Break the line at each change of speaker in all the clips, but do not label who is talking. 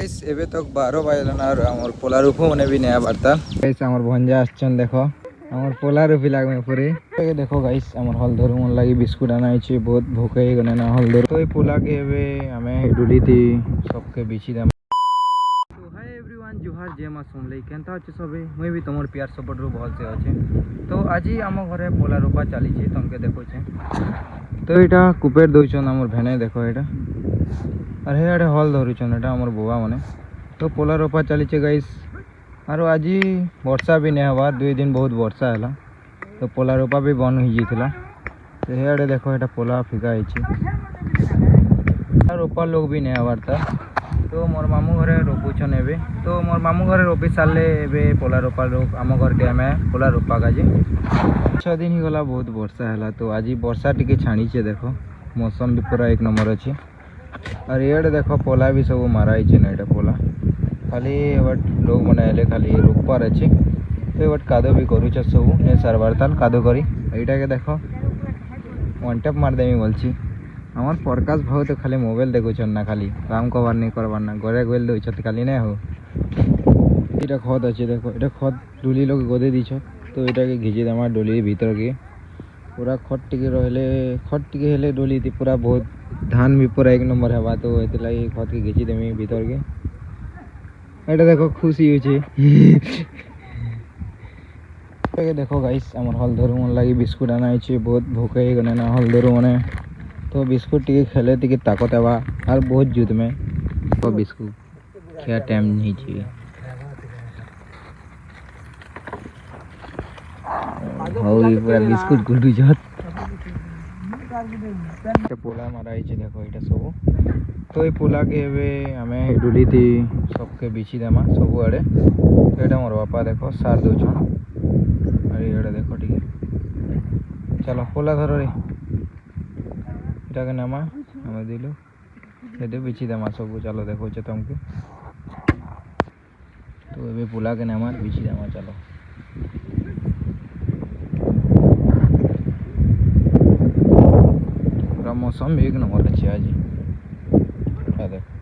एबे तक 12 बाजलान और आमर पोला रूप मैंने भी नया बार्ता गाइस आमर भंजा आछन देखो आमर पोला रूपी लागमे पूरे देखो गाइस आमर हलधर मन लगी बिस्कुट आना है बहुत भूख ही गने ना हलधर तो पोला के एबे हमें डुली थी सबके बिछी दे हाय एवरीवन जुहार जय मां सोमलई केनता अछि सबे मुई भी तमर प्यार सपोर्ट रो भल से अछि तो आज आम घरे पोला रोपा चली तुमके देखो तो यहाँ कुपेर दौन आम भेने देखो यहाँ और हेड़े हल धरुचन यहाँ आम बुआ मैंने तो पोला रोपा चली गाइस और आज वर्षा भी नहीं हवा 2 दिन बहुत वर्षा है तो पोला रोपा भी बंद हो जाता तो हेड़े देखो यहाँ पोला फिका रोपा लोग भी नहीं हबार था तो मोर मामू घरे रोपुछन एबे तो मोर मामू घरे रोपी सारे एबे पोला रोपा लोग आम घर के आम पोला रोपा काजे 6 दिन ही गला बहुत वर्षा है तो आज वर्षा टिके छाणी देखो मौसम भी पूरा 1 नंबर अच्छे और ये देखो पोला भी सब माराई ना पोला खाली बट लोग मैंने खाली रोपार अच्छे तो बट कादो भी करुच सब नहीं सारबार ताल कादो करी यहाँ के देखो वन टैप मारदेमी बोलची आमार प्रकाश भाव तो खाली मोबाइल देखुन ना खाली काम कबार नहीं करबार ना घरे गोल दे खाली नहीं हो ये खत अच्छे देखो ये खत डुली लोग गदे दीछ तो यहाँ के घिची देमा डोली भीतर के पूरा खत टिके हेले डोली थी पूरा बहुत धान भी पूरा 1 नंबर है तो ये लगे खत के घिची देमी भीतर के ये देखो खुशी हो देखो गाइस आमर हलधर मन लगी बिस्कुट आना है बहुत भूख ही गने ना हलधर मैंने तो बिस्कुट टी खेले टी ताकत आवा और बहुत जुत में तो बिस्कुट क्या टाइम नहीं चाहिए पूरा बिस्कुट गुडू जत पोला मारा देखो ये सब तो ये पोला के हमें डुली थी सबके बिछी देमा सब आड़े तो ये मोर बापा देखो सार दौन और ये देखो ठीक चलो पोला धर रे इटा नमा हमें दिलु ये बिछी देमा सब चलो देखो तुमके तो ये पोला के नमा बिछी देमा चलो पूरा मौसम 1 नंबर अच्छे आज देखो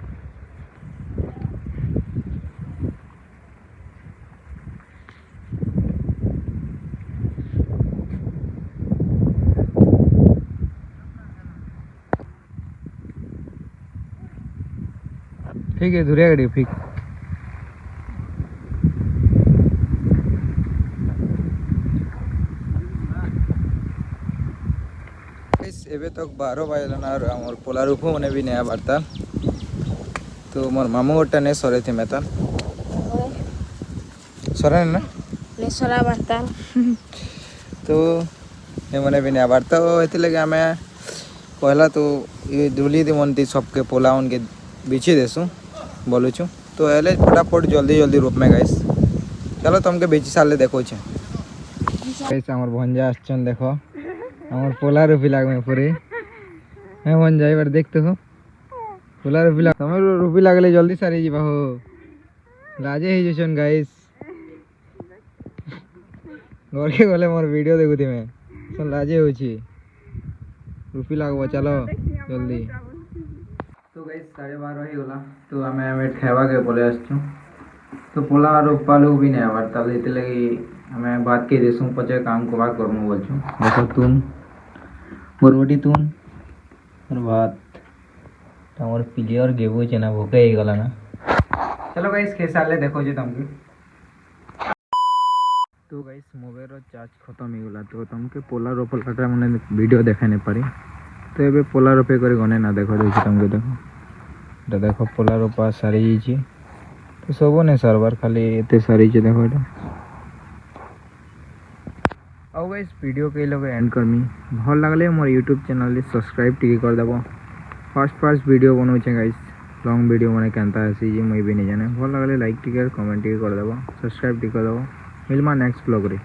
ठीक है धुरिया गाड़ी फिक एबे तक 12 बाजलान और आमर पोला रूप मैंने भी नया बार्ता तो मोर मामू गोटा नहीं सरे थे मेता सरे ना
नहीं सरा बार्ता
तो ये मैंने भी नया बार्ता ये लगे आम पहला तो ये डुली दी मन सबके पोला उनके बिछी देसु बोलू छू तो एले फटाफट जल्दी रूप में गाइस चलो तुमके बेची साले देखो गाइस आमर भंजा आछन देखो आमर पोला रूपी लागमे पूरे है भंजा एबार देखते हो पोला रूपी लाग तुम रूपी लागले जल्दी सारी जीवा हो लाजे ही जछन गाइस घर के गले मोर वीडियो देखुथि मैं सन लाजे होची रूपी लागबो चलो जल्दी तो गाइस 12:30 ही गला तो हमें खावा के बोले आसछु तो पोला रोपा लोग भी नहीं आबार तब ये लगी हमें बात के देसु पचे काम को बात करमु बोलछु देखो तुम बरबटी तुम और बात तमर प्लेयर गेबो चना भूखे ही गला ना चलो गाइस खेसाले देखो जे तुमके तो गाइस मोबाइल रो चार्ज खत्म ही गला तो तुमके पोला रोपल काटा माने वीडियो देखाई नहीं पारी तो ये पोला रोपे कर गने ना देखो तुमके देखो देखो पोला रोपा सारी तो सब नहीं सारबार खाली ये सारी देखो ये और गाइस वीडियो के लोग एंड करमी भल लगले मोर यूट्यूब चैनल सब्सक्राइब टी कर देव फास्ट वीडियो बनाऊे गाइस लॉन्ग वीडियो मैंने केनता आसी मुई भी नहीं जाने भल लगले लाइक टी कमेंट टी कर देव सब्सक्राइब टी कर देव मिलमा नेक्स्ट ब्लॉग रे।